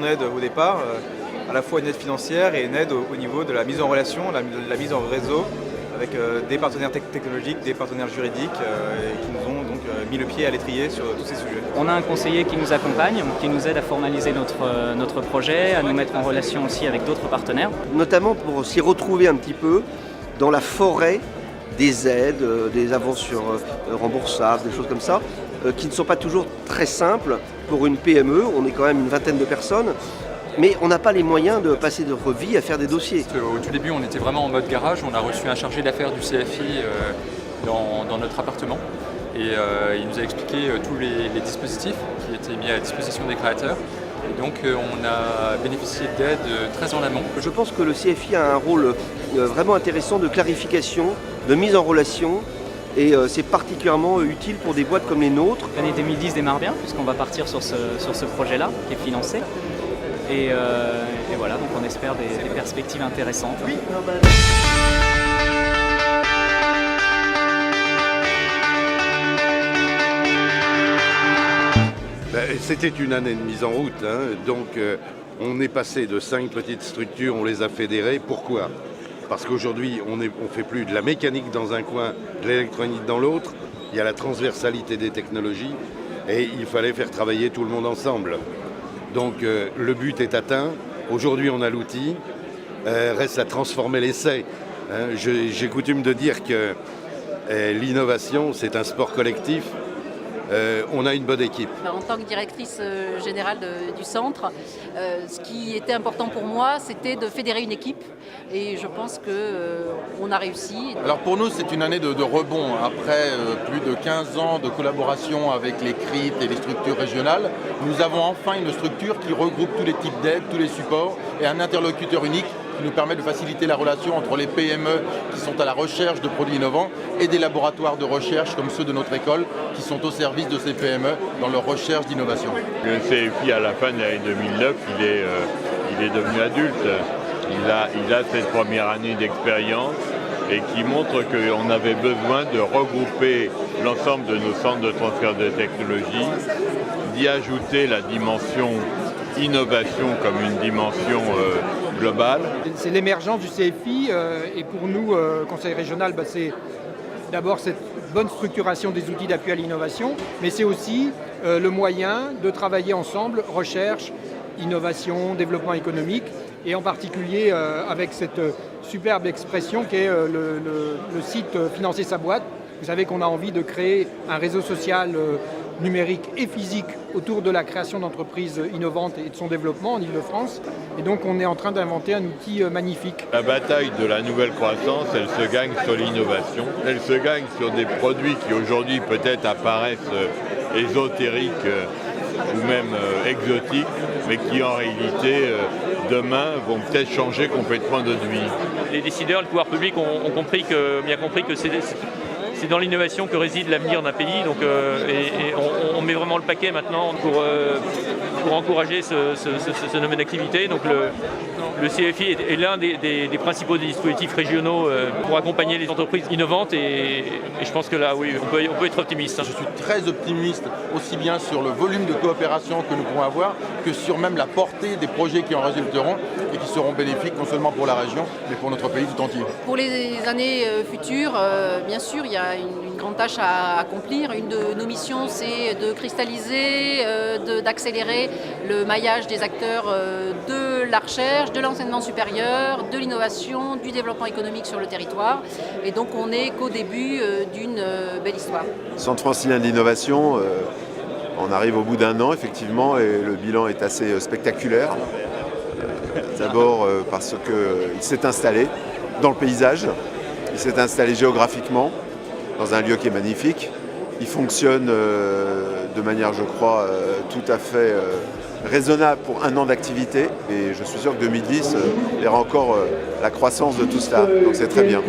en aide au départ, à la fois une aide financière et une aide au niveau de la mise en relation, la mise en réseau avec des partenaires technologiques, des partenaires juridiques qui nous ont donc mis le pied à l'étrier sur tous ces sujets. On a un conseiller qui nous accompagne, qui nous aide à formaliser notre projet, à nous mettre en relation aussi avec d'autres partenaires. Notamment pour s'y retrouver un petit peu dans la forêt des aides, des avances remboursables, des choses comme ça, qui ne sont pas toujours très simples pour une PME. On est quand même une vingtaine de personnes. Mais on n'a pas les moyens de passer notre vie à faire des dossiers. Au tout début, on était vraiment en mode garage. On a reçu un chargé d'affaires du CFI dans notre appartement. Et il nous a expliqué tous les dispositifs qui étaient mis à la disposition des créateurs. Et donc on a bénéficié d'aides très en amont. Je pense que le CFI a un rôle vraiment intéressant de clarification, de mise en relation. Et c'est particulièrement utile pour des boîtes comme les nôtres. L'année 2010 démarre bien, puisqu'on va partir sur ce projet-là, qui est financé. Et voilà, donc on espère des perspectives intéressantes. Oui. C'était une année de mise en route, donc on est passé de 5 petites structures, on les a fédérées. Pourquoi ? Parce qu'aujourd'hui, on ne fait plus de la mécanique dans un coin, de l'électronique dans l'autre. Il y a la transversalité des technologies et il fallait faire travailler tout le monde ensemble. Donc le but est atteint. Aujourd'hui, on a l'outil. Reste à transformer l'essai. J'ai coutume de dire que l'innovation, c'est un sport collectif. On a une bonne équipe. En tant que directrice générale du centre, ce qui était important pour moi, c'était de fédérer une équipe. Et je pense qu'on a réussi. Alors pour nous, c'est une année de rebond. Après plus de 15 ans de collaboration avec les CRIT et les structures régionales, nous avons enfin une structure qui regroupe tous les types d'aides, tous les supports et un interlocuteur unique qui nous permet de faciliter la relation entre les PME qui sont à la recherche de produits innovants et des laboratoires de recherche comme ceux de notre école qui sont au service de ces PME dans leur recherche d'innovation. Le CFI, à la fin de l'année 2009, il est devenu adulte. Il a cette première année d'expérience et qui montre qu'on avait besoin de regrouper l'ensemble de nos centres de transfert de technologie, d'y ajouter la dimension innovation comme une dimension globale. C'est l'émergence du CFI et pour nous, Conseil régional, c'est d'abord cette bonne structuration des outils d'appui à l'innovation, mais c'est aussi le moyen de travailler ensemble, recherche, innovation, développement économique, et en particulier avec cette superbe expression qui est le site Financer sa boîte. Vous savez qu'on a envie de créer un réseau social numérique et physique autour de la création d'entreprises innovantes et de son développement en Ile-de-France. Et donc on est en train d'inventer un outil magnifique. La bataille de la nouvelle croissance, elle se gagne sur l'innovation. Elle se gagne sur des produits qui aujourd'hui peut-être apparaissent ésotériques ou même exotiques, mais qui en réalité demain vont peut-être changer complètement notre vie. Les décideurs, le pouvoir public ont bien compris que c'est dans l'innovation que réside l'avenir d'un pays. Donc, et on met vraiment le paquet maintenant pour encourager ce domaine d'activité. Donc le CFI est l'un des principaux dispositifs régionaux pour accompagner les entreprises innovantes et je pense que là, oui, on peut être optimiste. Je suis très optimiste aussi bien sur le volume de coopération que nous pourrons avoir que sur même la portée des projets qui en résulteront et qui seront bénéfiques non seulement pour la région mais pour notre pays tout entier. Pour les années futures, bien sûr, il y a une grande tâche à accomplir. Une de nos missions, c'est de cristalliser, d'accélérer le maillage des acteurs de la recherche, de l'enseignement supérieur, de l'innovation, du développement économique sur le territoire. Et donc on n'est qu'au début d'une belle histoire. Centre francilien d'innovation, on arrive au bout d'un an effectivement et le bilan est assez spectaculaire. D'abord parce qu'il s'est installé dans le paysage, il s'est installé géographiquement dans un lieu qui est magnifique. Il fonctionne de manière, je crois, tout à fait raisonnable pour un an d'activité. Et je suis sûr que 2010 verra encore la croissance de tout cela. Donc c'est très bien.